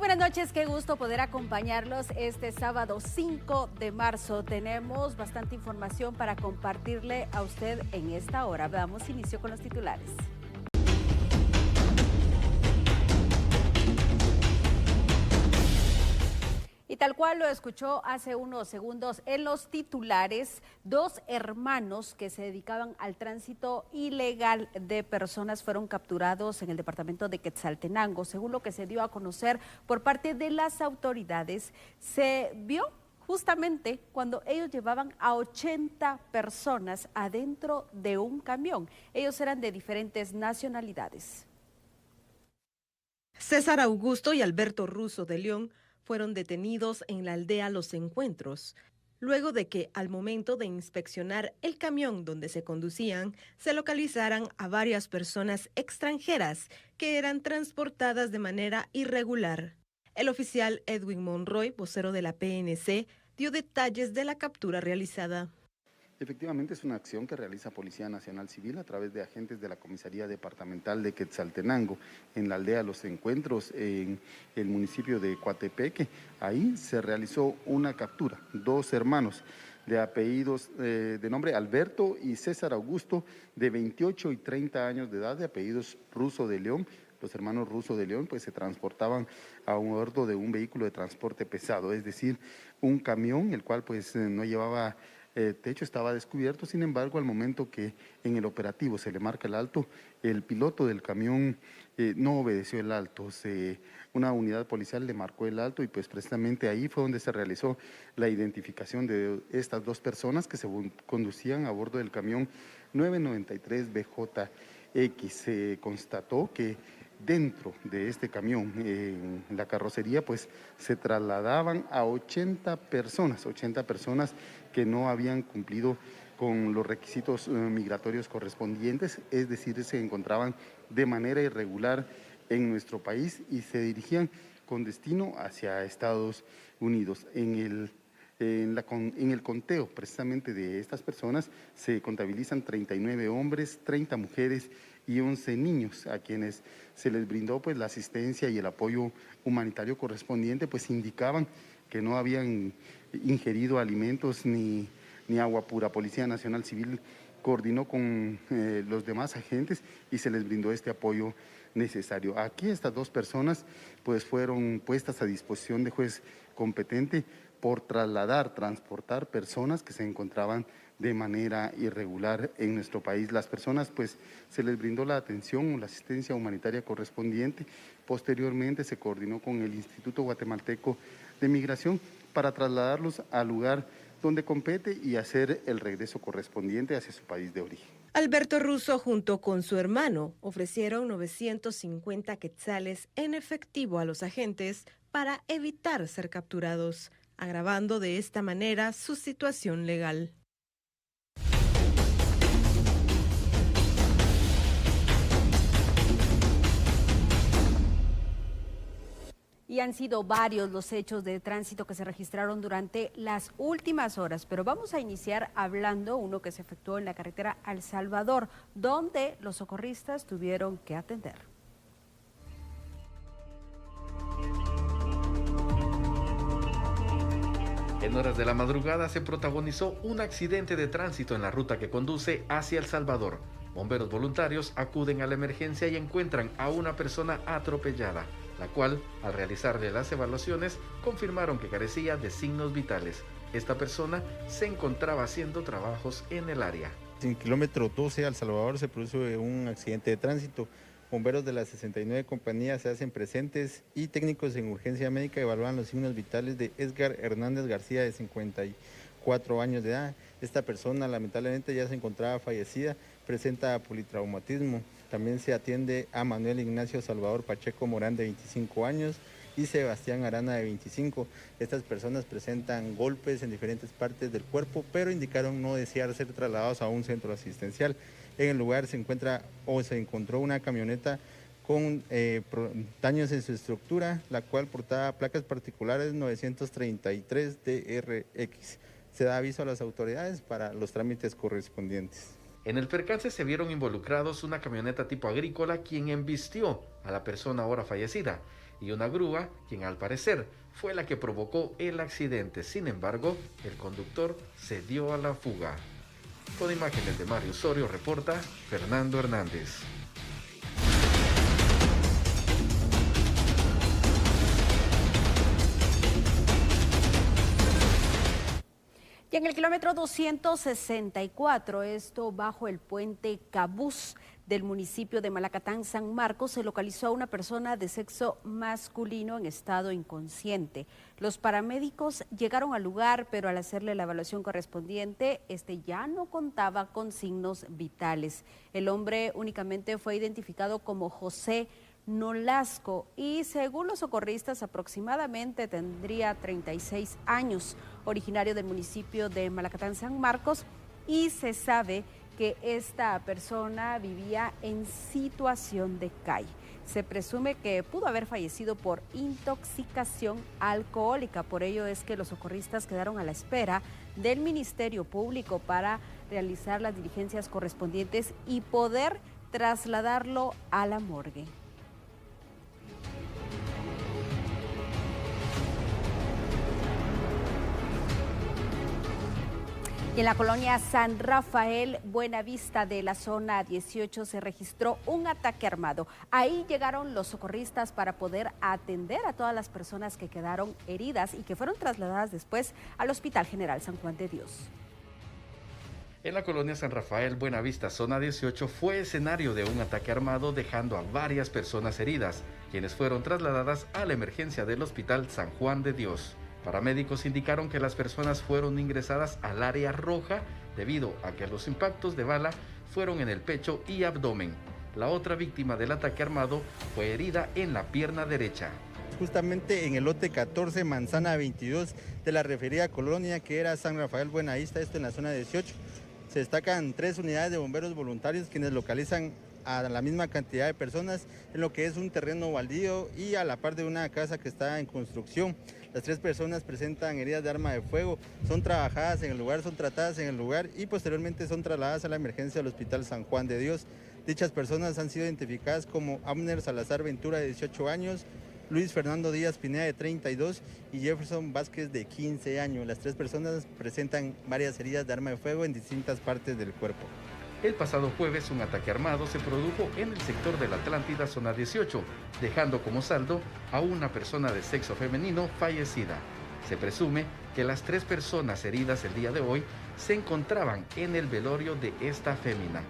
buenas noches, qué gusto poder acompañarlos este sábado 5 de marzo. Tenemos bastante información para compartirle a usted en esta hora. Damos inicio con los titulares. Y tal cual lo escuchó hace unos segundos en los titulares, dos hermanos que se dedicaban al tránsito ilegal de personas fueron capturados en el departamento de Quetzaltenango. Según lo que se dio a conocer por parte de las autoridades, se vio justamente cuando ellos llevaban a 80 personas adentro de un camión. Ellos eran de diferentes nacionalidades. César Augusto y Alberto Russo de León fueron detenidos en la aldea Los Encuentros, luego de que al momento de inspeccionar el camión donde se conducían, se localizaran a varias personas extranjeras que eran transportadas de manera irregular. El oficial Edwin Monroy, vocero de la PNC, dio detalles de la captura realizada. Efectivamente, es una acción que realiza Policía Nacional Civil a través de agentes de la Comisaría Departamental de Quetzaltenango, en la aldea Los Encuentros, en el municipio de Coatepeque. Ahí se realizó una captura, dos hermanos de apellidos de nombre Alberto y César Augusto, de 28 y 30 años de edad, de apellidos Russo de León. Los hermanos Russo de León pues se transportaban a bordo de un vehículo de transporte pesado, es decir, un camión, el cual pues no llevaba techo, estaba descubierto. Sin embargo, al momento que en el operativo se le marca el alto, el piloto del camión no obedeció el alto. Una unidad policial le marcó el alto y pues precisamente ahí fue donde se realizó la identificación de estas dos personas que se conducían a bordo del camión 993 BJX. Se constató que dentro de este camión, en la carrocería, pues se trasladaban a 80 personas que no habían cumplido con los requisitos migratorios correspondientes, es decir, se encontraban de manera irregular en nuestro país y se dirigían con destino hacia Estados Unidos. En el conteo precisamente de estas personas se contabilizan 39 hombres, 30 mujeres y 11 niños, a quienes se les brindó pues la asistencia y el apoyo humanitario correspondiente, pues indicaban que no habían ingerido alimentos ni agua pura. Policía Nacional Civil coordinó con los demás agentes y se les brindó este apoyo necesario. Aquí estas dos personas pues fueron puestas a disposición de juez competente por transportar personas que se encontraban de manera irregular en nuestro país. Las personas pues se les brindó la atención o la asistencia humanitaria correspondiente. Posteriormente se coordinó con el Instituto Guatemalteco de Migración para trasladarlos al lugar donde compete y hacer el regreso correspondiente hacia su país de origen. Alberto Russo junto con su hermano ofrecieron 950 quetzales en efectivo a los agentes para evitar ser capturados, agravando de esta manera su situación legal. Y han sido varios los hechos de tránsito que se registraron durante las últimas horas, pero vamos a iniciar hablando uno que se efectuó en la carretera a El Salvador, donde los socorristas tuvieron que atender. En horas de la madrugada se protagonizó un accidente de tránsito en la ruta que conduce hacia El Salvador. Bomberos voluntarios acuden a la emergencia y encuentran a una persona atropellada, la cual, al realizarle las evaluaciones, confirmaron que carecía de signos vitales. Esta persona se encontraba haciendo trabajos en el área. En el kilómetro 12 a El Salvador se produce un accidente de tránsito. Bomberos de las 69 compañías se hacen presentes y técnicos en urgencia médica evalúan los signos vitales de Edgar Hernández García, de 54 años de edad. Esta persona lamentablemente ya se encontraba fallecida, presenta politraumatismo. También se atiende a Manuel Ignacio Salvador Pacheco Morán, de 25 años, y Sebastián Arana, de 25. Estas personas presentan golpes en diferentes partes del cuerpo, pero indicaron no desear ser trasladados a un centro asistencial. En el lugar se encontró una camioneta con daños en su estructura, la cual portaba placas particulares 933 DRX. Se da aviso a las autoridades para los trámites correspondientes. En el percance se vieron involucrados una camioneta tipo agrícola, quien embistió a la persona ahora fallecida. y una grúa, quien al parecer fue la que provocó el accidente. Sin embargo, el conductor se dio a la fuga. Con imágenes de Mario Osorio, reporta Fernando Hernández. Y en el kilómetro 264, esto bajo el puente Cabús del municipio de Malacatán, San Marcos, se localizó a una persona de sexo masculino en estado inconsciente. Los paramédicos llegaron al lugar, pero al hacerle la evaluación correspondiente, este ya no contaba con signos vitales. El hombre únicamente fue identificado como José Nolasco y según los socorristas aproximadamente tendría 36 años, originario del municipio de Malacatán, San Marcos, y se sabe que esta persona vivía en situación de calle. Se presume que pudo haber fallecido por intoxicación alcohólica, por ello es que los socorristas quedaron a la espera del Ministerio Público para realizar las diligencias correspondientes y poder trasladarlo a la morgue. Y en la colonia San Rafael, Buenavista de la zona 18 se registró un ataque armado. Ahí llegaron los socorristas para poder atender a todas las personas que quedaron heridas y que fueron trasladadas después al Hospital General San Juan de Dios. En la colonia San Rafael, Buenavista, zona 18, fue escenario de un ataque armado dejando a varias personas heridas, quienes fueron trasladadas a la emergencia del Hospital San Juan de Dios. Paramédicos indicaron que las personas fueron ingresadas al área roja debido a que los impactos de bala fueron en el pecho y abdomen. La otra víctima del ataque armado fue herida en la pierna derecha. Justamente en el lote 14, manzana 22 de la referida colonia que era San Rafael Buenavista, esto en la zona 18. Se destacan 3 unidades de bomberos voluntarios quienes localizan a la misma cantidad de personas en lo que es un terreno baldío y a la par de una casa que está en construcción. Las 3 personas presentan heridas de arma de fuego, son trabajadas en el lugar, son tratadas en el lugar y posteriormente son trasladadas a la emergencia del Hospital San Juan de Dios. Dichas personas han sido identificadas como Abner Salazar Ventura, de 18 años, Luis Fernando Díaz Pineda, de 32 y Jefferson Vázquez, de 15 años. Las 3 personas presentan varias heridas de arma de fuego en distintas partes del cuerpo. El pasado jueves un ataque armado se produjo en el sector de la Atlántida, zona 18, dejando como saldo a una persona de sexo femenino fallecida. Se presume que las 3 personas heridas el día de hoy se encontraban en el velorio de esta fémina,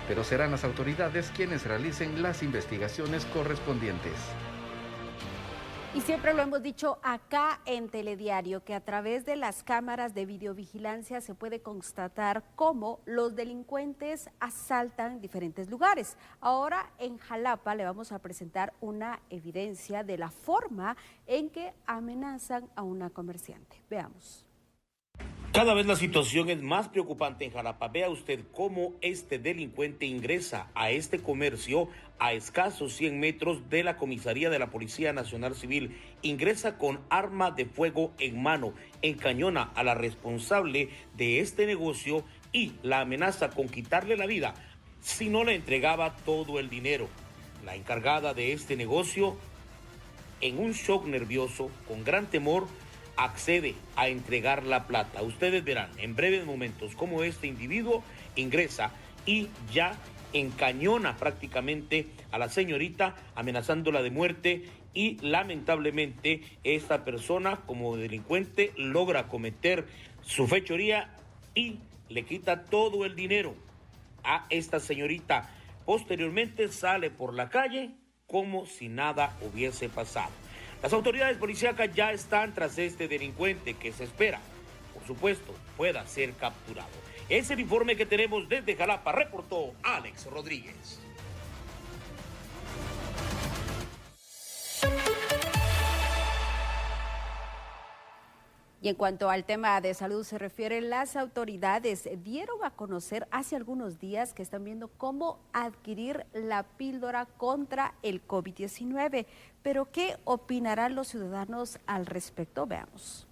pero serán las autoridades quienes realicen las investigaciones correspondientes. Y siempre lo hemos dicho acá en Telediario, que a través de las cámaras de videovigilancia se puede constatar cómo los delincuentes asaltan diferentes lugares. Ahora en Jalapa le vamos a presentar una evidencia de la forma en que amenazan a una comerciante. Veamos. Cada vez la situación es más preocupante en Jalapa. Vea usted cómo este delincuente ingresa a este comercio a escasos 100 metros de la comisaría de la Policía Nacional Civil. Ingresa con arma de fuego en mano, encañona a la responsable de este negocio y la amenaza con quitarle la vida si no le entregaba todo el dinero. La encargada de este negocio, en un shock nervioso, con gran temor, accede a entregar la plata. Ustedes verán en breves momentos cómo este individuo ingresa y ya encañona prácticamente a la señorita, amenazándola de muerte, y lamentablemente esta persona como delincuente logra cometer su fechoría y le quita todo el dinero a esta señorita. Posteriormente sale por la calle como si nada hubiese pasado. Las autoridades policíacas ya están tras este delincuente que se espera, por supuesto, pueda ser capturado. Es el informe que tenemos desde Jalapa, reportó Alex Rodríguez. Y en cuanto al tema de salud se refiere, las autoridades dieron a conocer hace algunos días que están viendo cómo adquirir la píldora contra el COVID-19. Pero ¿qué opinarán los ciudadanos al respecto? Veamos.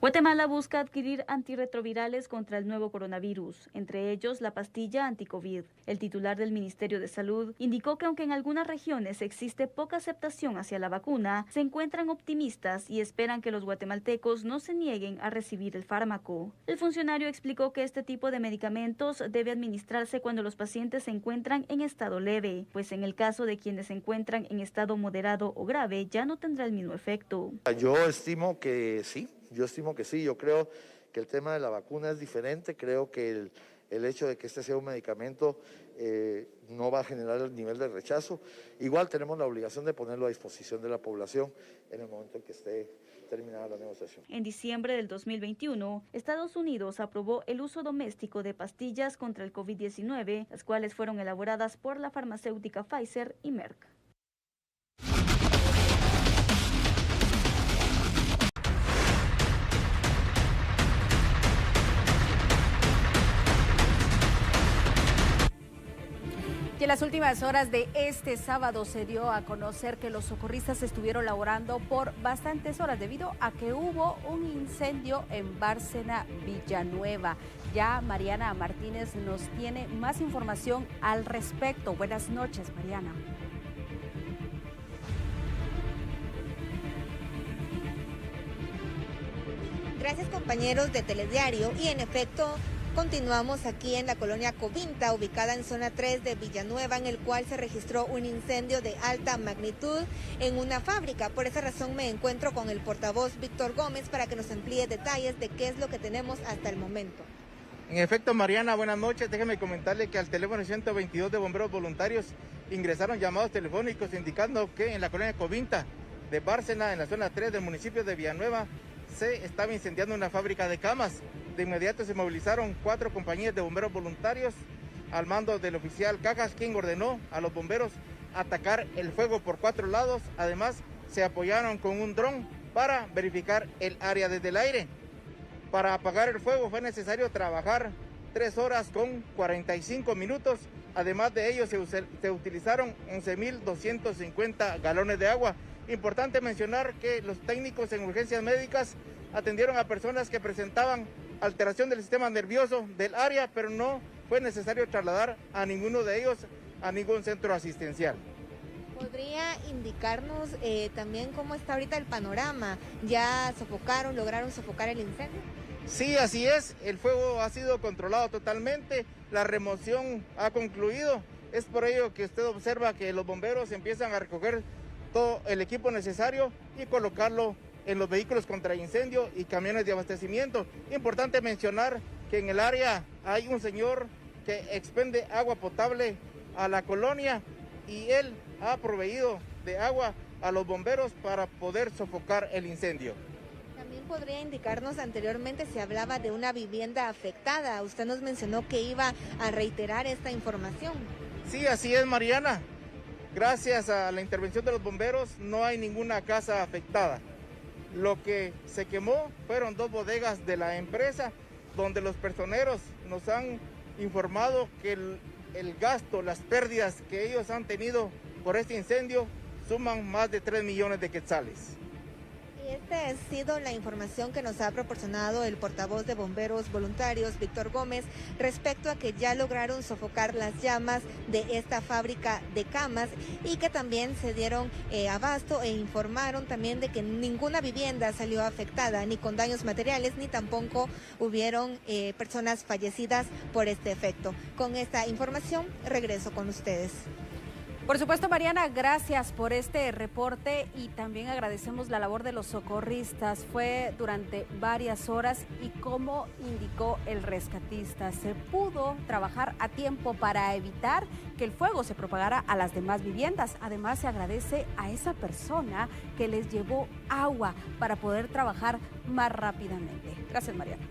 Guatemala busca adquirir antirretrovirales contra el nuevo coronavirus, entre ellos la pastilla anti-COVID. El titular del Ministerio de Salud indicó que aunque en algunas regiones existe poca aceptación hacia la vacuna, se encuentran optimistas y esperan que los guatemaltecos no se nieguen a recibir el fármaco. El funcionario explicó que este tipo de medicamentos debe administrarse cuando los pacientes se encuentran en estado leve, pues en el caso de quienes se encuentran en estado moderado o grave ya no tendrá el mismo efecto. Yo estimo que sí. Yo creo que el tema de la vacuna es diferente. Creo que el hecho de que este sea un medicamento no va a generar el nivel de rechazo. Igual tenemos la obligación de ponerlo a disposición de la población en el momento en que esté terminada la negociación. En diciembre del 2021, Estados Unidos aprobó el uso doméstico de pastillas contra el COVID-19, las cuales fueron elaboradas por la farmacéutica Pfizer y Merck. Y en las últimas horas de este sábado se dio a conocer que los socorristas estuvieron laborando por bastantes horas debido a que hubo un incendio en Bárcena, Villanueva. Ya Mariana Martínez nos tiene más información al respecto. Buenas noches, Mariana. Gracias, compañeros de Telediario, y en efecto continuamos aquí en la colonia Covinta, ubicada en zona 3 de Villanueva, en el cual se registró un incendio de alta magnitud en una fábrica. Por esa razón me encuentro con el portavoz Víctor Gómez para que nos amplíe detalles de qué es lo que tenemos hasta el momento. En efecto, Mariana, buenas noches. Déjeme comentarle que al teléfono 122 de bomberos voluntarios ingresaron llamados telefónicos indicando que en la colonia Covinta de Bárcena, en la zona 3 del municipio de Villanueva, se estaba incendiando una fábrica de camas. De inmediato se movilizaron 4 compañías de bomberos voluntarios al mando del oficial Cajas, quien ordenó a los bomberos atacar el fuego por 4 lados. Además, se apoyaron con un dron para verificar el área desde el aire. Para apagar el fuego fue necesario trabajar 3 horas con 45 minutos. Además de ello, se utilizaron 11.250 galones de agua. Importante mencionar que los técnicos en urgencias médicas atendieron a personas que presentaban alteración del sistema nervioso del área, pero no fue necesario trasladar a ninguno de ellos a ningún centro asistencial. ¿Podría indicarnos también cómo está ahorita el panorama? ¿Ya lograron sofocar el incendio? Sí, así es. El fuego ha sido controlado totalmente. La remoción ha concluido. Es por ello que usted observa que los bomberos empiezan a recoger todo el equipo necesario y colocarlo en los vehículos contra incendio y camiones de abastecimiento. Importante mencionar que en el área hay un señor que expende agua potable a la colonia y él ha proveído de agua a los bomberos para poder sofocar el incendio. También podría indicarnos, anteriormente se hablaba de una vivienda afectada. Usted nos mencionó que iba a reiterar esta información. Sí, así es, Mariana. Gracias a la intervención de los bomberos no hay ninguna casa afectada. Lo que se quemó fueron 2 bodegas de la empresa, donde los personeros nos han informado que el gasto, las pérdidas que ellos han tenido por este incendio suman más de 3 millones de quetzales. Esta ha sido la información que nos ha proporcionado el portavoz de bomberos voluntarios, Víctor Gómez, respecto a que ya lograron sofocar las llamas de esta fábrica de camas y que también se dieron abasto e informaron también de que ninguna vivienda salió afectada, ni con daños materiales, ni tampoco hubieron personas fallecidas por este efecto. Con esta información regreso con ustedes. Por supuesto, Mariana, gracias por este reporte y también agradecemos la labor de los socorristas. Fue durante varias horas y como indicó el rescatista, se pudo trabajar a tiempo para evitar que el fuego se propagara a las demás viviendas. Además, se agradece a esa persona que les llevó agua para poder trabajar más rápidamente. Gracias, Mariana.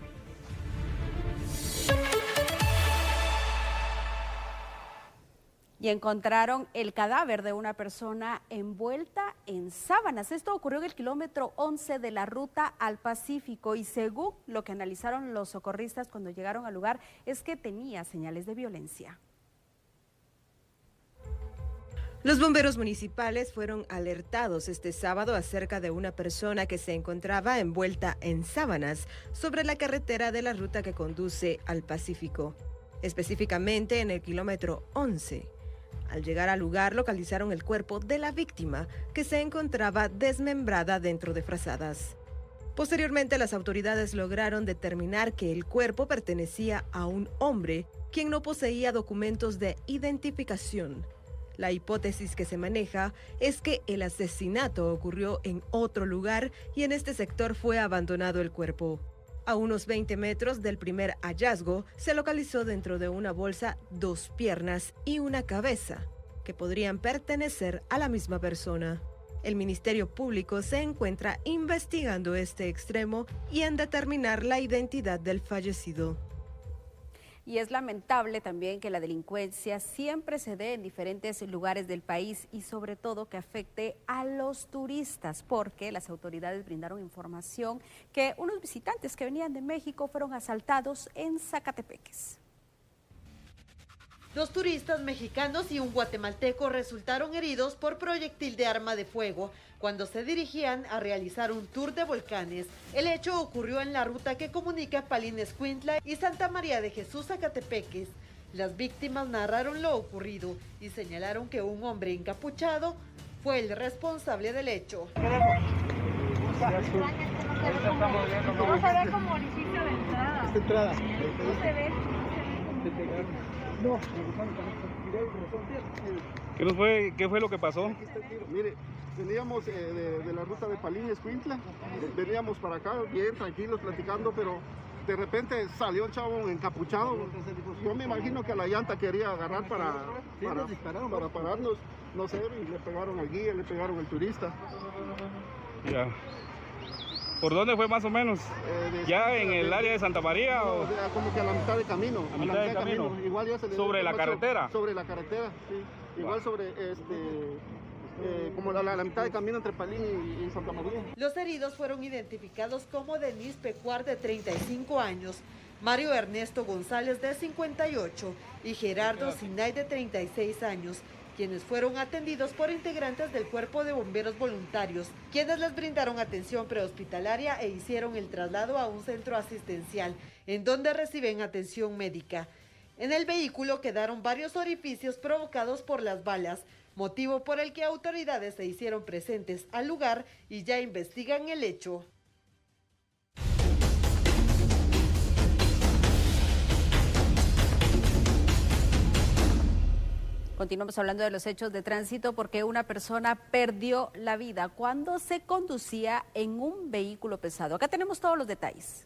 Y encontraron el cadáver de una persona envuelta en sábanas. Esto ocurrió en el kilómetro 11 de la ruta al Pacífico y según lo que analizaron los socorristas cuando llegaron al lugar, es que tenía señales de violencia. Los bomberos municipales fueron alertados este sábado acerca de una persona que se encontraba envuelta en sábanas sobre la carretera de la ruta que conduce al Pacífico, específicamente en el kilómetro 11. Al llegar al lugar localizaron el cuerpo de la víctima, que se encontraba desmembrada dentro de frazadas. Posteriormente, las autoridades lograron determinar que el cuerpo pertenecía a un hombre, quien no poseía documentos de identificación. La hipótesis que se maneja es que el asesinato ocurrió en otro lugar y en este sector fue abandonado el cuerpo. A unos 20 metros del primer hallazgo, se localizó dentro de una bolsa 2 piernas y una cabeza, que podrían pertenecer a la misma persona. El Ministerio Público se encuentra investigando este extremo y en determinar la identidad del fallecido. Y es lamentable también que la delincuencia siempre se dé en diferentes lugares del país y sobre todo que afecte a los turistas, porque las autoridades brindaron información que unos visitantes que venían de México fueron asaltados en Zacatepeques. 2 turistas mexicanos y un guatemalteco resultaron heridos por proyectil de arma de fuego cuando se dirigían a realizar un tour de volcanes. El hecho ocurrió en la ruta que comunica Palín-Escuintla y Santa María de Jesús, Zacatepeques. Las víctimas narraron lo ocurrido y señalaron que un hombre encapuchado fue el responsable del hecho. No se ve como orificio de entrada. Esta entrada. No se ve. No. ¿Qué fue lo que pasó? Mire, veníamos de la ruta de Palín-Escuintla, veníamos para acá bien tranquilos platicando, pero de repente salió un chavo encapuchado. Yo me imagino que la llanta quería agarrar para pararnos, no sé, y le pegaron al guía, le pegaron al turista. Ya. ¿Por dónde fue más o menos? ¿Ya en el área de Santa María? No, como que a la mitad de camino. ¿A mitad de camino? Igual ya se le ¿Sobre la carretera? Sobre la carretera, sí. Igual sobre como la mitad de camino entre Palín y Santa María. Los heridos fueron identificados como Denis Pecuar, de 35 años, Mario Ernesto González, de 58, y Gerardo Sinay, de 36 años, quienes fueron atendidos por integrantes del Cuerpo de Bomberos Voluntarios, quienes les brindaron atención prehospitalaria e hicieron el traslado a un centro asistencial, en donde reciben atención médica. En el vehículo quedaron varios orificios provocados por las balas, motivo por el que autoridades se hicieron presentes al lugar y ya investigan el hecho. Continuamos hablando de los hechos de tránsito porque una persona perdió la vida cuando se conducía en un vehículo pesado. Acá tenemos todos los detalles.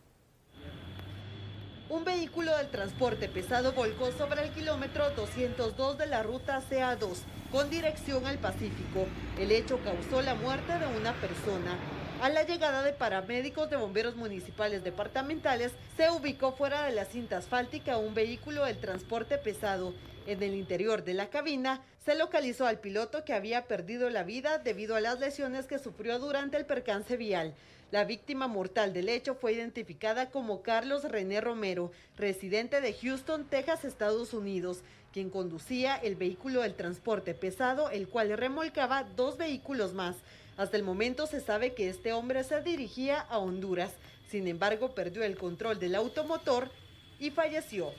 Un vehículo del transporte pesado volcó sobre el kilómetro 202 de la ruta CA2 con dirección al Pacífico. El hecho causó la muerte de una persona. A la llegada de paramédicos de bomberos municipales departamentales, se ubicó fuera de la cinta asfáltica un vehículo del transporte pesado. En el interior de la cabina se localizó al piloto, que había perdido la vida debido a las lesiones que sufrió durante el percance vial. La víctima mortal del hecho fue identificada como Carlos René Romero, residente de Houston, Texas, Estados Unidos, quien conducía el vehículo del transporte pesado, el cual remolcaba 2 vehículos más. Hasta el momento se sabe que este hombre se dirigía a Honduras. Sin embargo, perdió el control del automotor y falleció.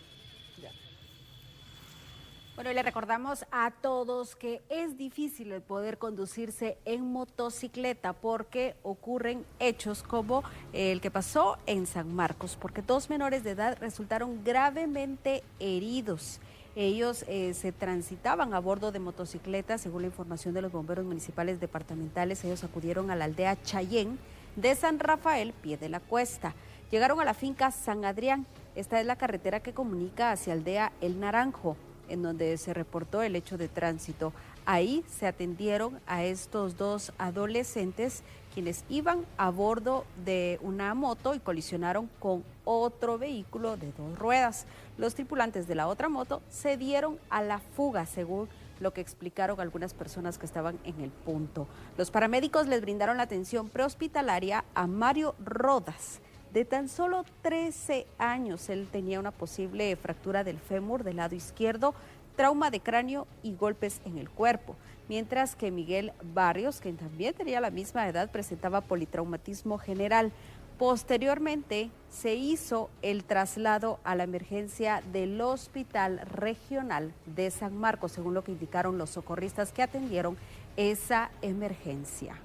Bueno, y le recordamos a todos que es difícil el poder conducirse en motocicleta porque ocurren hechos como el que pasó en San Marcos, porque 2 menores de edad resultaron gravemente heridos. Ellos se transitaban a bordo de motocicletas, según la información de los bomberos municipales departamentales. Ellos acudieron a la aldea Chayén de San Rafael, Pie de la Cuesta. Llegaron a la finca San Adrián. Esta es la carretera que comunica hacia aldea El Naranjo, en donde se reportó el hecho de tránsito. Ahí se atendieron a estos 2 adolescentes quienes iban a bordo de una moto y colisionaron con otro vehículo de 2 ruedas. Los tripulantes de la otra moto se dieron a la fuga, según lo que explicaron algunas personas que estaban en el punto. Los paramédicos les brindaron la atención prehospitalaria a Mario Rodas, de tan solo 13 años. Él tenía una posible fractura del fémur del lado izquierdo, trauma de cráneo y golpes en el cuerpo, mientras que Miguel Barrios, quien también tenía la misma edad, presentaba politraumatismo general. Posteriormente se hizo el traslado a la emergencia del Hospital Regional de San Marcos, según lo que indicaron los socorristas que atendieron esa emergencia.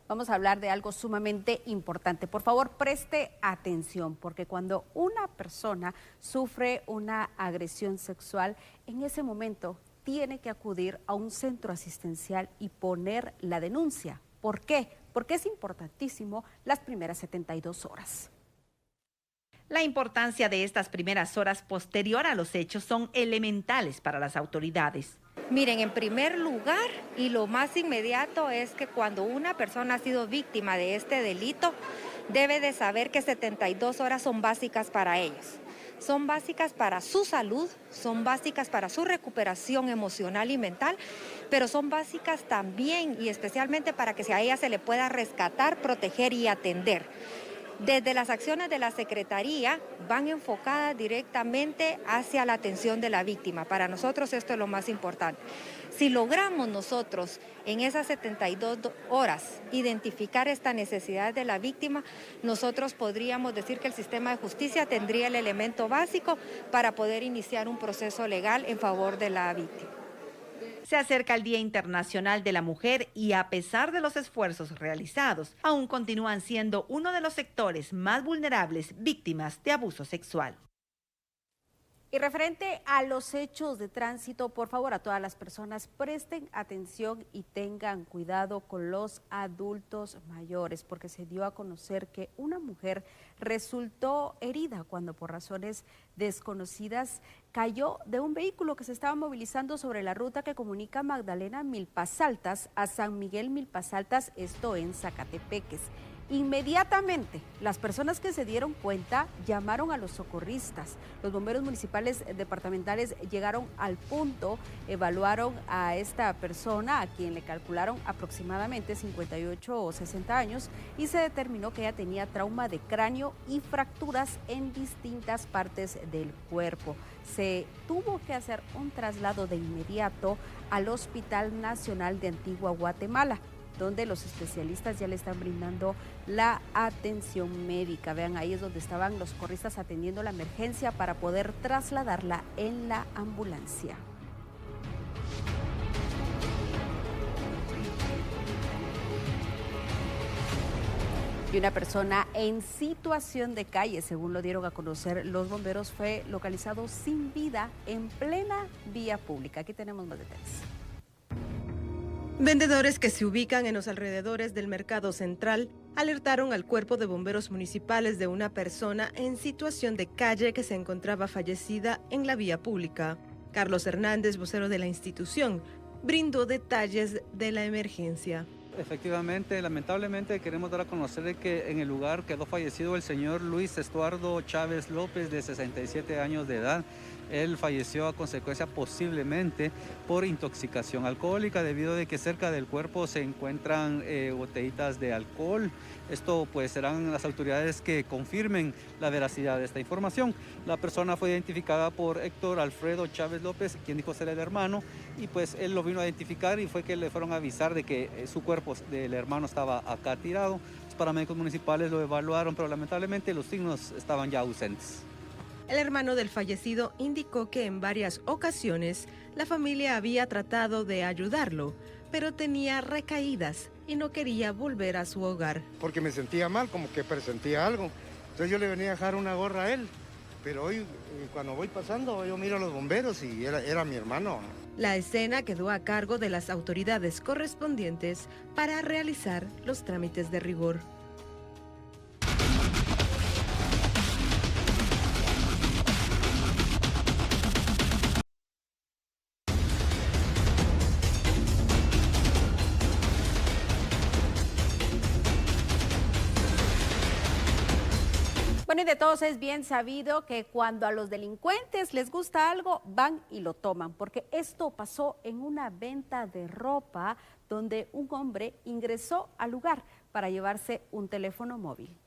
Vamos a hablar de algo sumamente importante. Por favor, preste atención, porque cuando una persona sufre una agresión sexual, en ese momento tiene que acudir a un centro asistencial y poner la denuncia. ¿Por qué? Porque es importantísimo las primeras 72 horas. La importancia de estas primeras horas posterior a los hechos son elementales para las autoridades. Miren, en primer lugar, y lo más inmediato es que cuando una persona ha sido víctima de este delito, debe de saber que 72 horas son básicas para ellos. Son básicas para su salud, son básicas para su recuperación emocional y mental, pero son básicas también y especialmente para que a ella se le pueda rescatar, proteger y atender. Desde las acciones de la Secretaría van enfocadas directamente hacia la atención de la víctima. Para nosotros esto es lo más importante. Si logramos nosotros en esas 72 horas identificar esta necesidad de la víctima, nosotros podríamos decir que el sistema de justicia tendría el elemento básico para poder iniciar un proceso legal en favor de la víctima. Se acerca el Día Internacional de la Mujer y a pesar de los esfuerzos realizados, aún continúan siendo uno de los sectores más vulnerables víctimas de abuso sexual. Y referente a los hechos de tránsito, por favor, a todas las personas presten atención y tengan cuidado con los adultos mayores, porque se dio a conocer que una mujer resultó herida cuando por razones desconocidas cayó de un vehículo que se estaba movilizando sobre la ruta que comunica Magdalena Milpas Altas a San Miguel Milpas Altas, esto en Zacatepeques. Inmediatamente, las personas que se dieron cuenta llamaron a los socorristas. Los bomberos municipales departamentales llegaron al punto, evaluaron a esta persona, a quien le calcularon aproximadamente 58 o 60 años, y se determinó que ella tenía trauma de cráneo y fracturas en distintas partes del cuerpo. Se tuvo que hacer un traslado de inmediato al Hospital Nacional de Antigua Guatemala, donde los especialistas ya le están brindando la atención médica. Vean, ahí es donde estaban los socorristas atendiendo la emergencia para poder trasladarla en la ambulancia. Y una persona en situación de calle, según lo dieron a conocer los bomberos, fue localizado sin vida en plena vía pública. Aquí tenemos más detalles. Vendedores que se ubican en los alrededores del Mercado Central alertaron al Cuerpo de Bomberos Municipales de una persona en situación de calle que se encontraba fallecida en la vía pública. Carlos Hernández, vocero de la institución, brindó detalles de la emergencia. Efectivamente, lamentablemente queremos dar a conocer que en el lugar quedó fallecido el señor Luis Estuardo Chávez López, de 67 años de edad. Él falleció a consecuencia posiblemente por intoxicación alcohólica, debido a que cerca del cuerpo se encuentran botellitas de alcohol. Esto pues serán las autoridades que confirmen la veracidad de esta información. La persona fue identificada por Héctor Alfredo Chávez López, quien dijo ser el hermano, y pues él lo vino a identificar y fue que le fueron a avisar de que su cuerpo del hermano estaba acá tirado. Los paramédicos municipales lo evaluaron, pero lamentablemente los signos estaban ya ausentes. El hermano del fallecido indicó que en varias ocasiones la familia había tratado de ayudarlo, pero tenía recaídas y no quería volver a su hogar. Porque me sentía mal, como que presentía algo. Entonces yo le venía a dejar una gorra a él, pero hoy cuando voy pasando yo miro a los bomberos y era mi hermano. La escena quedó a cargo de las autoridades correspondientes para realizar los trámites de rigor. Bueno, y de todos es bien sabido que cuando a los delincuentes les gusta algo, van y lo toman, porque esto pasó en una venta de ropa donde un hombre ingresó al lugar para llevarse un teléfono móvil.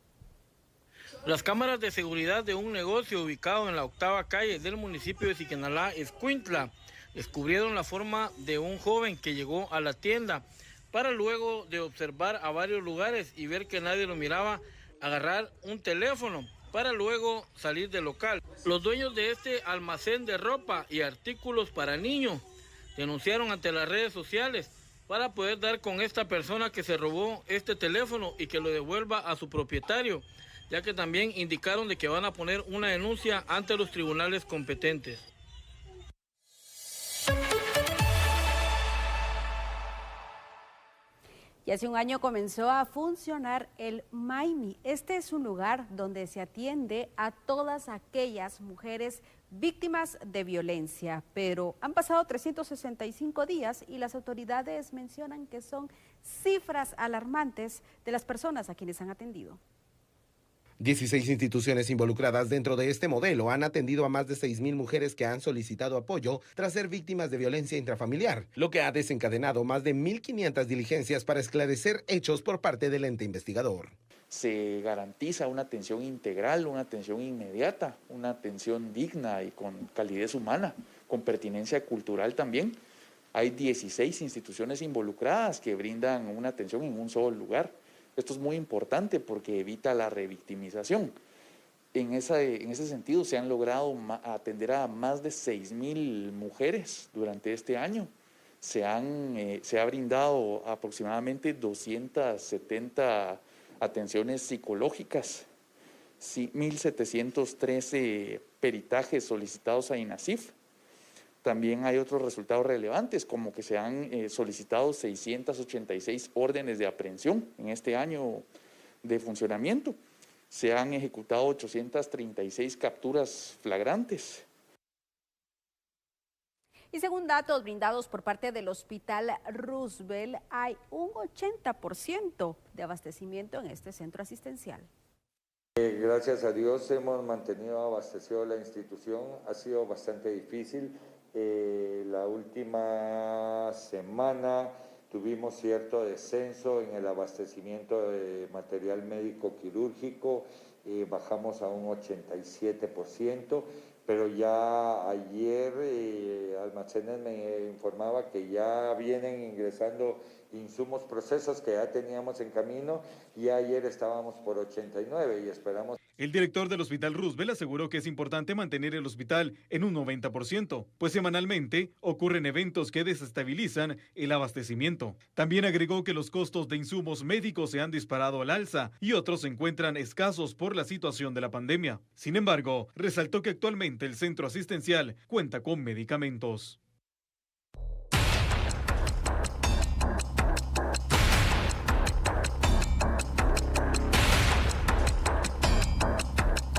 Las cámaras de seguridad de un negocio ubicado en la 8ª calle del municipio de Ziquinalá, Escuintla, descubrieron la forma de un joven que llegó a la tienda para luego de observar a varios lugares y ver que nadie lo miraba, agarrar un teléfono para luego salir del local. Los dueños de este almacén de ropa y artículos para niños denunciaron ante las redes sociales para poder dar con esta persona que se robó este teléfono y que lo devuelva a su propietario, ya que también indicaron de que van a poner una denuncia ante los tribunales competentes. Y hace un año comenzó a funcionar el Maimi. Este es un lugar donde se atiende a todas aquellas mujeres víctimas de violencia, pero han pasado 365 días y las autoridades mencionan que son cifras alarmantes de las personas a quienes han atendido. 16 instituciones involucradas dentro de este modelo han atendido a más de 6.000 mujeres que han solicitado apoyo tras ser víctimas de violencia intrafamiliar, lo que ha desencadenado más de 1.500 diligencias para esclarecer hechos por parte del ente investigador. Se garantiza una atención integral, una atención inmediata, una atención digna y con calidez humana, con pertinencia cultural también. Hay 16 instituciones involucradas que brindan una atención en un solo lugar. Esto es muy importante porque evita la revictimización. En ese sentido se han logrado atender a más de 6.000 mujeres durante este año. Se ha brindado aproximadamente 270 atenciones psicológicas, 1.713 peritajes solicitados a INASIF. También hay otros resultados relevantes, como que se han solicitado 686 órdenes de aprehensión en este año de funcionamiento. Se han ejecutado 836 capturas flagrantes. Y según datos brindados por parte del Hospital Roosevelt, hay un 80% de abastecimiento en este centro asistencial. Gracias a Dios hemos mantenido abastecido la institución, ha sido bastante difícil. La última semana tuvimos cierto descenso en el abastecimiento de material médico quirúrgico, bajamos a un 87%, pero ya ayer Almacenes me informaba que ya vienen ingresando insumos, procesos que ya teníamos en camino, y ayer estábamos por 89 y esperamos. El director del Hospital Roosevelt aseguró que es importante mantener el hospital en un 90%, pues semanalmente ocurren eventos que desestabilizan el abastecimiento. También agregó que los costos de insumos médicos se han disparado al alza y otros se encuentran escasos por la situación de la pandemia. Sin embargo, resaltó que actualmente el centro asistencial cuenta con medicamentos.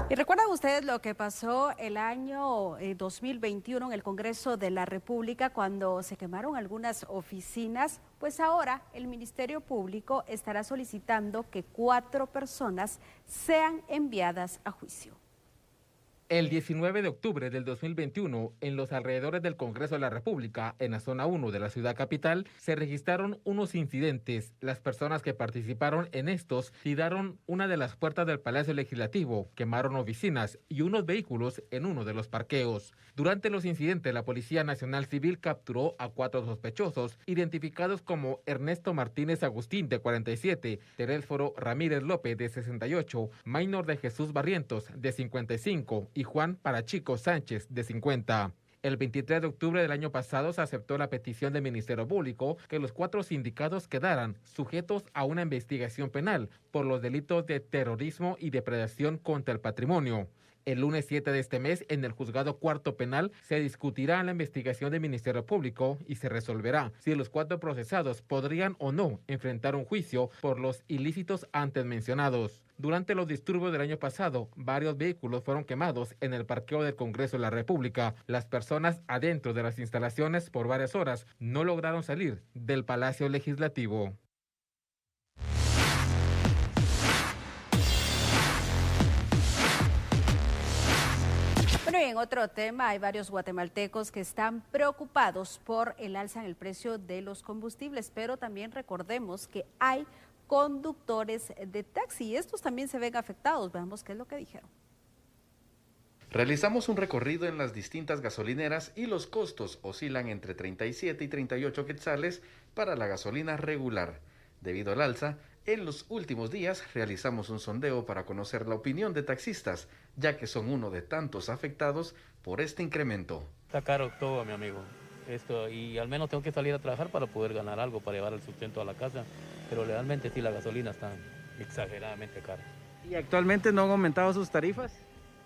¿Y recuerdan ustedes lo que pasó el año 2021 en el Congreso de la República cuando se quemaron algunas oficinas? Pues ahora el Ministerio Público estará solicitando que 4 personas sean enviadas a juicio. El 19 de octubre del 2021, en los alrededores del Congreso de la República, en la zona 1 de la ciudad capital, se registraron unos incidentes. Las personas que participaron en estos tiraron una de las puertas del Palacio Legislativo, quemaron oficinas y unos vehículos en uno de los parqueos. Durante los incidentes, la Policía Nacional Civil capturó a 4 sospechosos, identificados como Ernesto Martínez Agustín, de 47, Terésforo Ramírez López, de 68, Maynor de Jesús Barrientos, de 55, y Juan Parachico Sánchez, de 50. El 23 de octubre del año pasado se aceptó la petición del Ministerio Público que los 4 sindicados quedaran sujetos a una investigación penal por los delitos de terrorismo y depredación contra el patrimonio. El lunes 7 de este mes, en el Juzgado Cuarto Penal, se discutirá la investigación del Ministerio Público y se resolverá si los 4 procesados podrían o no enfrentar un juicio por los ilícitos antes mencionados. Durante los disturbios del año pasado, varios vehículos fueron quemados en el parqueo del Congreso de la República. Las personas adentro de las instalaciones por varias horas no lograron salir del Palacio Legislativo. en otro tema, hay varios guatemaltecos que están preocupados por el alza en el precio de los combustibles, pero también recordemos que hay conductores de taxi y estos también se ven afectados. Veamos qué es lo que dijeron. Realizamos un recorrido en las distintas gasolineras y los costos oscilan entre 37 y 38 quetzales para la gasolina regular. Debido al alza, en los últimos días realizamos un sondeo para conocer la opinión de taxistas, ya que son uno de tantos afectados por este incremento. Está caro todo, mi amigo. Y al menos tengo que salir a trabajar para poder ganar algo, para llevar el sustento a la casa, pero realmente sí, la gasolina está exageradamente cara. ¿Y actualmente no han aumentado sus tarifas?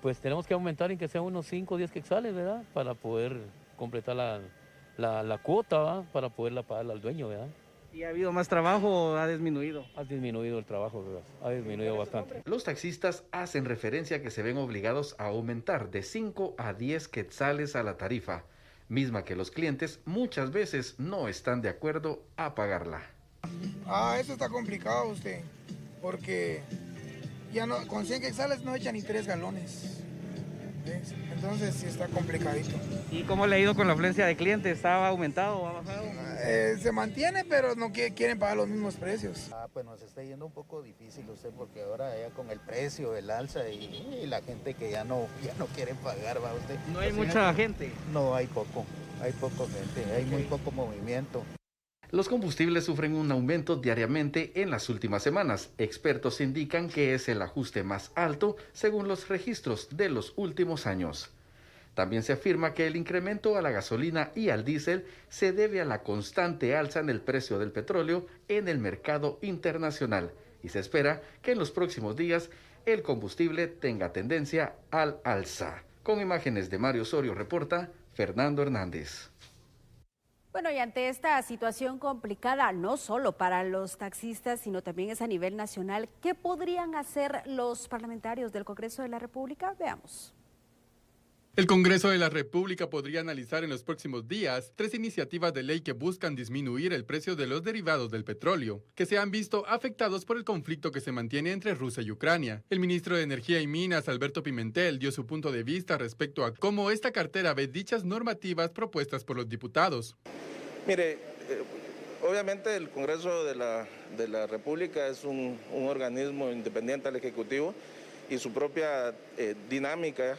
Pues tenemos que aumentar en que sea unos 5 o 10 quetzales, ¿verdad? Para poder completar la cuota, ¿verdad? Para poderla pagar al dueño, ¿verdad? ¿Y ha habido más trabajo o ha disminuido? Ha disminuido el trabajo, ¿verdad? Ha disminuido bastante. Los taxistas hacen referencia a que se ven obligados a aumentar de 5 a 10 quetzales a la tarifa, misma que los clientes muchas veces no están de acuerdo a pagarla. Eso está complicado usted, porque ya no, con 100 quetzales no echan ni 3 galones. ¿Ves? Entonces sí está complicadito. ¿Y cómo le ha ido con la afluencia de clientes? ¿Ha aumentado o ha bajado? Se mantiene, pero no quieren pagar los mismos precios. Pues nos está yendo un poco difícil usted, porque ahora ya con el precio, el alza y la gente que ya no quiere pagar, ¿va usted? ¿No hay mucha gente? No, hay poco gente, hay muy poco movimiento. Los combustibles sufren un aumento diariamente en las últimas semanas. Expertos indican que es el ajuste más alto según los registros de los últimos años. También se afirma que el incremento a la gasolina y al diésel se debe a la constante alza en el precio del petróleo en el mercado internacional y se espera que en los próximos días el combustible tenga tendencia al alza. Con imágenes de Mario Osorio reporta Fernando Hernández. Bueno, y ante esta situación complicada, no solo para los taxistas, sino también es a nivel nacional, ¿qué podrían hacer los parlamentarios del Congreso de la República? Veamos. El Congreso de la República podría analizar en los próximos días 3 iniciativas de ley que buscan disminuir el precio de los derivados del petróleo, que se han visto afectados por el conflicto que se mantiene entre Rusia y Ucrania. El ministro de Energía y Minas, Alberto Pimentel, dio su punto de vista respecto a cómo esta cartera ve dichas normativas propuestas por los diputados. Mire, obviamente el Congreso de la República es un organismo independiente al Ejecutivo, y su propia dinámica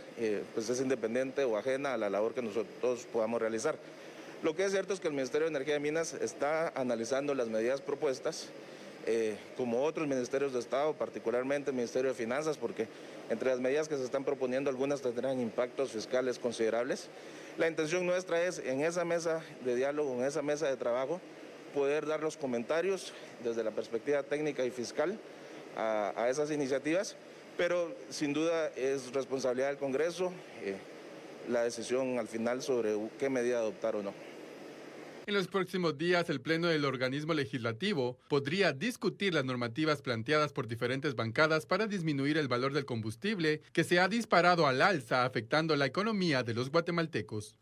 pues es independiente o ajena a la labor que nosotros podamos realizar. Lo que es cierto es que el Ministerio de Energía y Minas está analizando las medidas propuestas, como otros ministerios de Estado, particularmente el Ministerio de Finanzas, porque entre las medidas que se están proponiendo algunas tendrán impactos fiscales considerables. La intención nuestra es, en esa mesa de diálogo, en esa mesa de trabajo, poder dar los comentarios desde la perspectiva técnica y fiscal a esas iniciativas, pero sin duda es responsabilidad del Congreso la decisión al final sobre qué medida adoptar o no. En los próximos días, el Pleno del organismo legislativo podría discutir las normativas planteadas por diferentes bancadas para disminuir el valor del combustible, que se ha disparado al alza, afectando la economía de los guatemaltecos.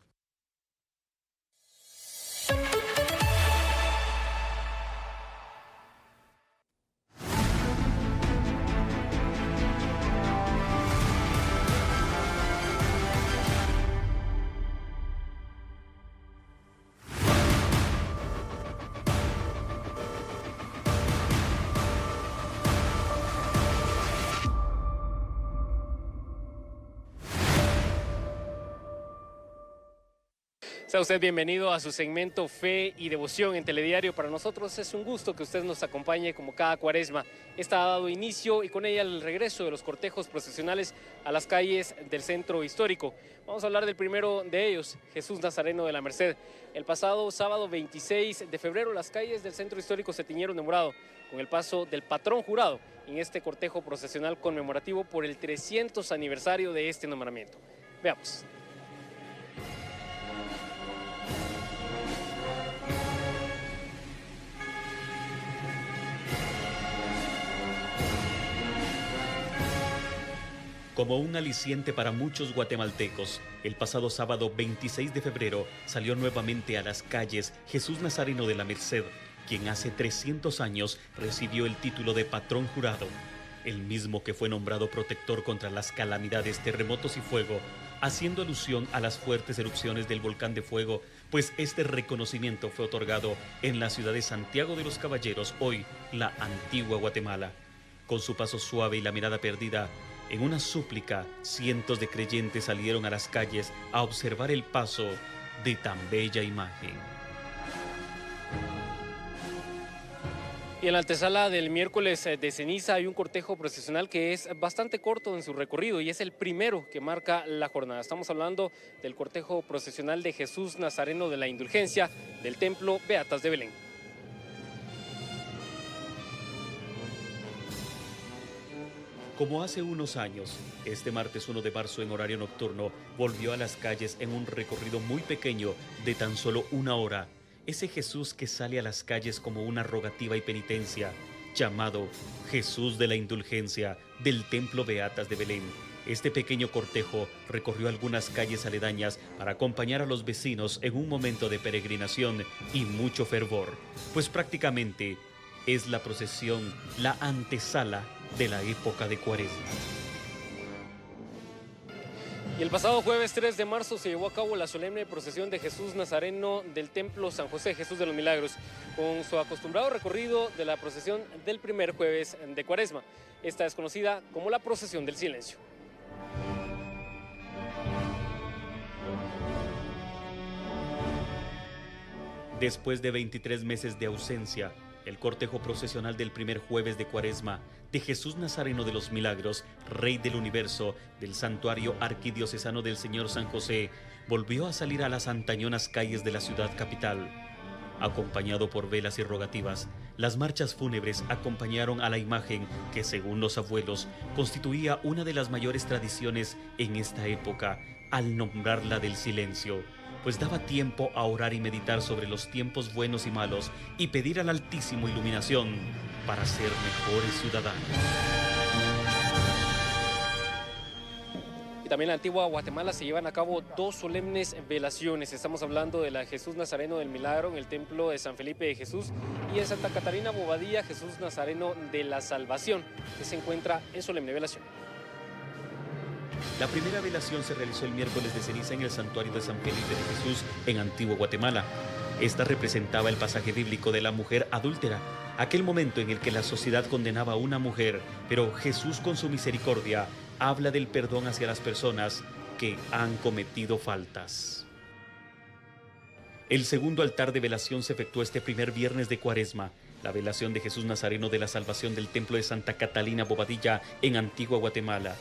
Sea usted bienvenido a su segmento Fe y Devoción en Telediario. Para nosotros es un gusto que usted nos acompañe como cada cuaresma. Esta ha dado inicio y con ella el regreso de los cortejos procesionales a las calles del centro histórico. Vamos a hablar del primero de ellos, Jesús Nazareno de la Merced. El pasado sábado 26 de febrero las calles del centro histórico se tiñeron de morado con el paso del patrón jurado en este cortejo procesional conmemorativo por el 300 aniversario de este nombramiento. Veamos. Como un aliciente para muchos guatemaltecos, el pasado sábado 26 de febrero salió nuevamente a las calles Jesús Nazareno de la Merced, quien hace 300 años recibió el título de patrón jurado, el mismo que fue nombrado protector contra las calamidades, terremotos y fuego haciendo alusión a las fuertes erupciones del volcán de fuego, pues este reconocimiento fue otorgado en la ciudad de Santiago de los Caballeros, hoy la antigua Guatemala. Con su paso suave y la mirada perdida, en una súplica, cientos de creyentes salieron a las calles a observar el paso de tan bella imagen. Y en la antesala del miércoles de ceniza hay un cortejo procesional que es bastante corto en su recorrido y es el primero que marca la jornada. Estamos hablando del cortejo procesional de Jesús Nazareno de la Indulgencia del Templo Beatas de Belén. Como hace unos años, este martes 1 de marzo en horario nocturno volvió a las calles en un recorrido muy pequeño de tan solo 1 hora. Ese Jesús que sale a las calles como una rogativa y penitencia, llamado Jesús de la Indulgencia del Templo Beatas de Belén. Este pequeño cortejo recorrió algunas calles aledañas para acompañar a los vecinos en un momento de peregrinación y mucho fervor, pues prácticamente es la procesión, la antesala de la época de Cuaresma. Y el pasado jueves 3 de marzo se llevó a cabo la solemne procesión de Jesús Nazareno del Templo San José Jesús de los Milagros, con su acostumbrado recorrido de la procesión del primer jueves de Cuaresma. Esta es conocida como la procesión del silencio. Después de 23 meses de ausencia, el cortejo procesional del primer jueves de Cuaresma de Jesús Nazareno de los Milagros, Rey del Universo, del Santuario Arquidiocesano del Señor San José, volvió a salir a las antañonas calles de la ciudad capital. Acompañado por velas y rogativas, las marchas fúnebres acompañaron a la imagen que, según los abuelos, constituía una de las mayores tradiciones en esta época, al nombrarla del silencio, pues daba tiempo a orar y meditar sobre los tiempos buenos y malos y pedir al Altísimo iluminación para ser mejores ciudadanos. Y también en la antigua Guatemala se llevan a cabo 2 solemnes velaciones. Estamos hablando de la Jesús Nazareno del Milagro en el Templo de San Felipe de Jesús y en Santa Catarina Bobadilla, Jesús Nazareno de la Salvación, que se encuentra en solemne velación. La primera velación se realizó el miércoles de ceniza en el santuario de San Felipe de Jesús en Antigua Guatemala. Esta representaba el pasaje bíblico de la mujer adúltera, aquel momento en el que la sociedad condenaba a una mujer, pero Jesús con su misericordia habla del perdón hacia las personas que han cometido faltas. El segundo altar de velación se efectuó este primer viernes de Cuaresma, la velación de Jesús Nazareno de la Salvación del Templo de Santa Catalina Bobadilla en Antigua Guatemala.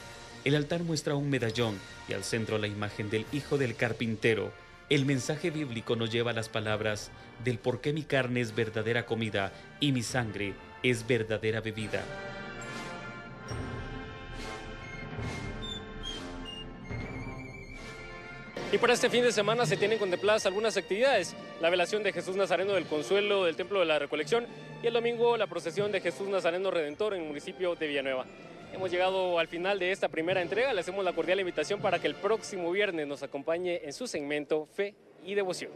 El altar muestra un medallón y al centro la imagen del Hijo del Carpintero. El mensaje bíblico nos lleva a las palabras del por qué mi carne es verdadera comida y mi sangre es verdadera bebida. Y para este fin de semana se tienen contempladas algunas actividades: la velación de Jesús Nazareno del Consuelo del Templo de la Recolección y el domingo la procesión de Jesús Nazareno Redentor en el municipio de Villanueva. Hemos llegado al final de esta primera entrega. Le hacemos la cordial invitación para que el próximo viernes nos acompañe en su segmento Fe y Devoción.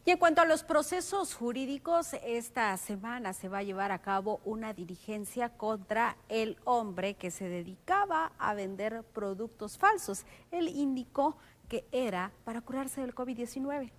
Y en cuanto a los procesos jurídicos, esta semana se va a llevar a cabo una diligencia contra el hombre que se dedicaba a vender productos falsos. Él indicó que era para curarse del COVID-19.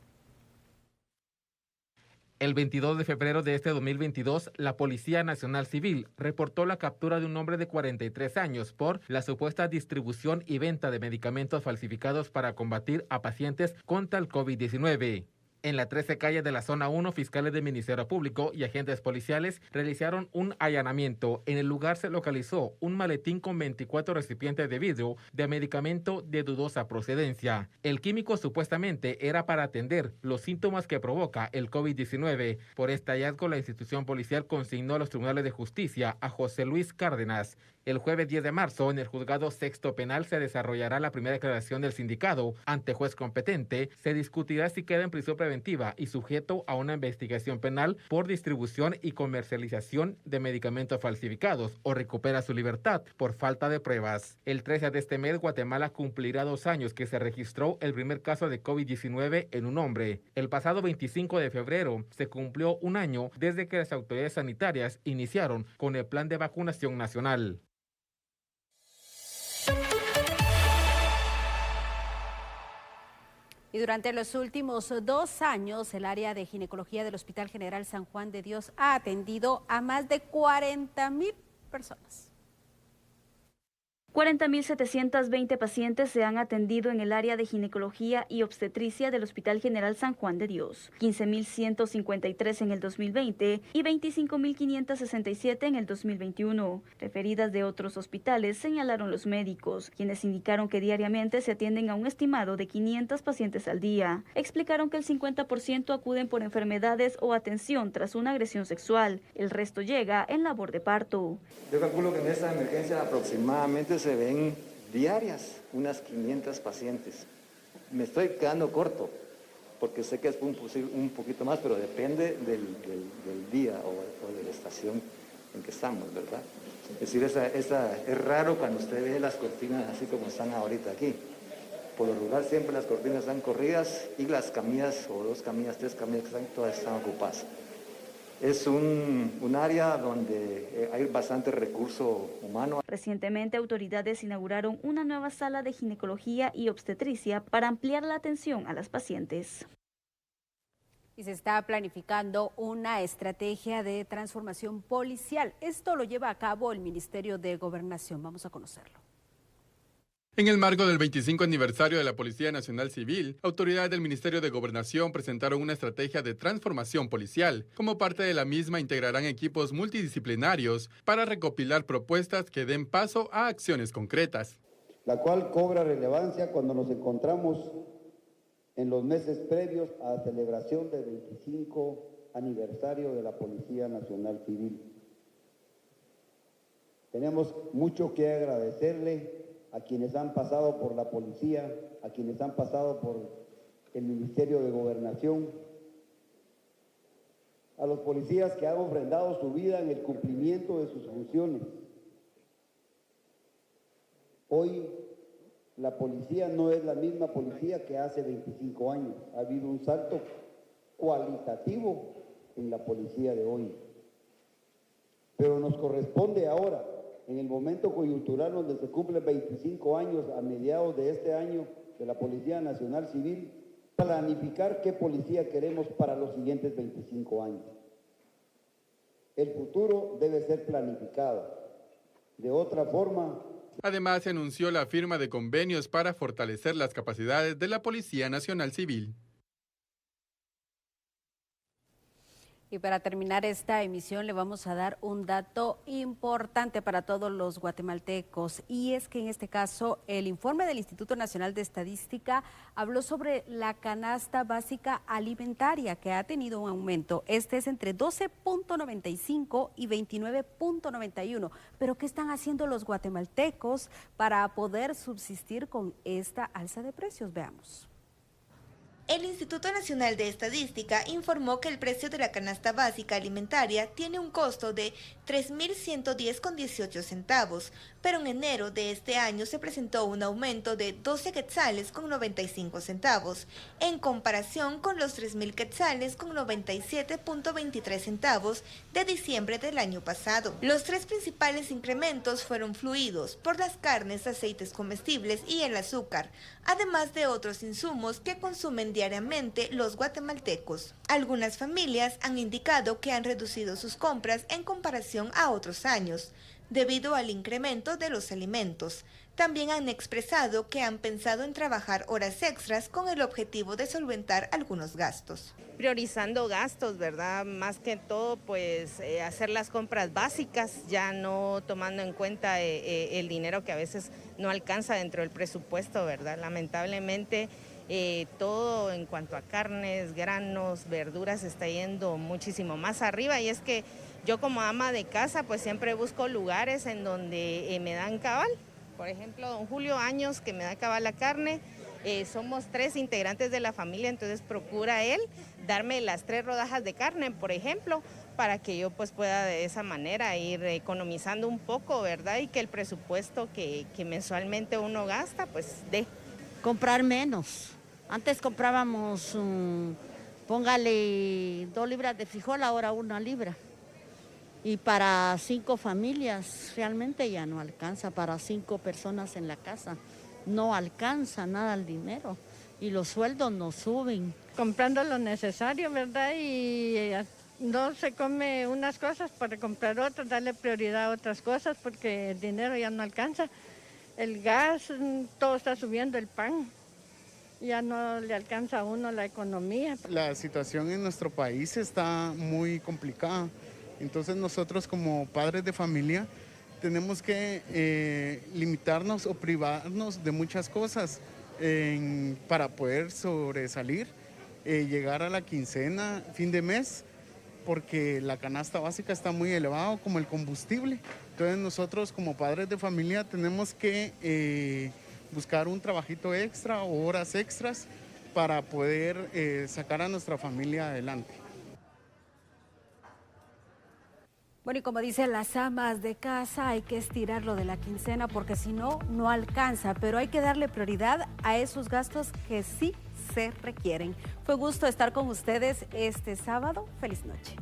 El 22 de febrero de este 2022, la Policía Nacional Civil reportó la captura de un hombre de 43 años por la supuesta distribución y venta de medicamentos falsificados para combatir a pacientes contra el COVID-19. En las 13 calles de la zona 1, fiscales del Ministerio Público y agentes policiales realizaron un allanamiento. En el lugar se localizó un maletín con 24 recipientes de vidrio de medicamento de dudosa procedencia. El químico supuestamente era para atender los síntomas que provoca el COVID-19. Por este hallazgo, la institución policial consignó a los tribunales de justicia a José Luis Cárdenas. El jueves 10 de marzo, en el juzgado sexto penal, se desarrollará la primera declaración del sindicado ante juez competente. Se discutirá si queda en prisión preventiva y sujeto a una investigación penal por distribución y comercialización de medicamentos falsificados o recupera su libertad por falta de pruebas. El 13 de este mes, Guatemala cumplirá 2 años que se registró el primer caso de COVID-19 en un hombre. El pasado 25 de febrero se cumplió 1 año desde que las autoridades sanitarias iniciaron con el plan de vacunación nacional. Y durante los últimos 2 años, el área de ginecología del Hospital General San Juan de Dios ha atendido a más de 40,000 personas. 40.720 pacientes se han atendido en el área de ginecología y obstetricia del Hospital General San Juan de Dios, 15.153 en el 2020 y 25.567 en el 2021. Referidas de otros hospitales, señalaron los médicos, quienes indicaron que diariamente se atienden a un estimado de 500 pacientes al día. Explicaron que el 50% acuden por enfermedades o atención tras una agresión sexual. El resto llega en labor de parto. Yo calculo que en esta emergencia aproximadamente se ven diarias unas 500 pacientes. Me estoy quedando corto, porque sé que es un poquito más, pero depende del día o de la estación en que estamos, ¿verdad? Es decir, es raro cuando usted ve las cortinas así como están ahorita aquí. Por lo regular siempre las cortinas están corridas y las camillas, o 2 camillas, 3 camillas, todas están ocupadas. Es un área donde hay bastante recurso humano. Recientemente, autoridades inauguraron una nueva sala de ginecología y obstetricia para ampliar la atención a las pacientes. Y se está planificando una estrategia de transformación policial. Esto lo lleva a cabo el Ministerio de Gobernación. Vamos a conocerlo. En el marco del 25 aniversario de la Policía Nacional Civil, autoridades del Ministerio de Gobernación presentaron una estrategia de transformación policial. Como parte de la misma, integrarán equipos multidisciplinarios para recopilar propuestas que den paso a acciones concretas. La cual cobra relevancia cuando nos encontramos en los meses previos a la celebración del 25 aniversario de la Policía Nacional Civil. Tenemos mucho que agradecerle a quienes han pasado por la policía, a quienes han pasado por el Ministerio de Gobernación, a los policías que han ofrendado su vida en el cumplimiento de sus funciones. Hoy la policía no es la misma policía que hace 25 años. Ha habido un salto cualitativo en la policía de hoy. Pero nos corresponde ahora, en el momento coyuntural donde se cumplen 25 años a mediados de este año de la Policía Nacional Civil, planificar qué policía queremos para los siguientes 25 años. El futuro debe ser planificado. De otra forma... Además, se anunció la firma de convenios para fortalecer las capacidades de la Policía Nacional Civil. Y para terminar esta emisión le vamos a dar un dato importante para todos los guatemaltecos, y es que en este caso el informe del Instituto Nacional de Estadística habló sobre la canasta básica alimentaria, que ha tenido un aumento. Este es entre 12.95 y 29.91. Pero ¿qué están haciendo los guatemaltecos para poder subsistir con esta alza de precios? Veamos. El Instituto Nacional de Estadística informó que el precio de la canasta básica alimentaria tiene un costo de 3.110,18 centavos, pero en enero de este año se presentó un aumento de 12 quetzales con 95 centavos, en comparación con los 3.000 quetzales con 97.23 centavos de diciembre del año pasado. Los 3 principales incrementos fueron fluidos por las carnes, aceites comestibles y el azúcar, además de otros insumos que consumen diariamente los guatemaltecos. Algunas familias han indicado que han reducido sus compras en comparación a otros años. debido al incremento de los alimentos. También han expresado que han pensado en trabajar horas extras con el objetivo de solventar algunos gastos. Priorizando gastos, ¿verdad? Más que todo, pues hacer las compras básicas, ya no tomando en cuenta el dinero que a veces no alcanza dentro del presupuesto, ¿verdad? Lamentablemente, todo en cuanto a carnes, granos, verduras está yendo muchísimo más arriba, y es que yo como ama de casa pues siempre busco lugares en donde me dan cabal. Por ejemplo, don Julio, años que me da cabal la carne. Somos 3 integrantes de la familia, entonces procura él darme las 3 rodajas de carne, por ejemplo, para que yo pues pueda de esa manera ir economizando un poco, ¿verdad? Y que el presupuesto que mensualmente uno gasta, pues dé. Comprar menos. Antes comprábamos, póngale 2 libras de frijol, ahora 1 libra. Y para 5 familias realmente ya no alcanza, para 5 personas en la casa. No alcanza nada el dinero y los sueldos no suben. Comprando lo necesario, ¿verdad? Y no se come unas cosas para comprar otras, darle prioridad a otras cosas porque el dinero ya no alcanza. El gas, todo está subiendo, el pan, ya no le alcanza a uno la economía. La situación en nuestro país está muy complicada, entonces nosotros como padres de familia tenemos que limitarnos o privarnos de muchas cosas para poder sobresalir, llegar a la quincena, fin de mes, porque la canasta básica está muy elevada, como el combustible. Entonces nosotros como padres de familia tenemos que buscar un trabajito extra o horas extras para poder sacar a nuestra familia adelante. Bueno, y como dicen las amas de casa, hay que estirarlo de la quincena porque si no, no alcanza. Pero hay que darle prioridad a esos gastos que sí se requieren. Fue gusto estar con ustedes este sábado. Feliz noche.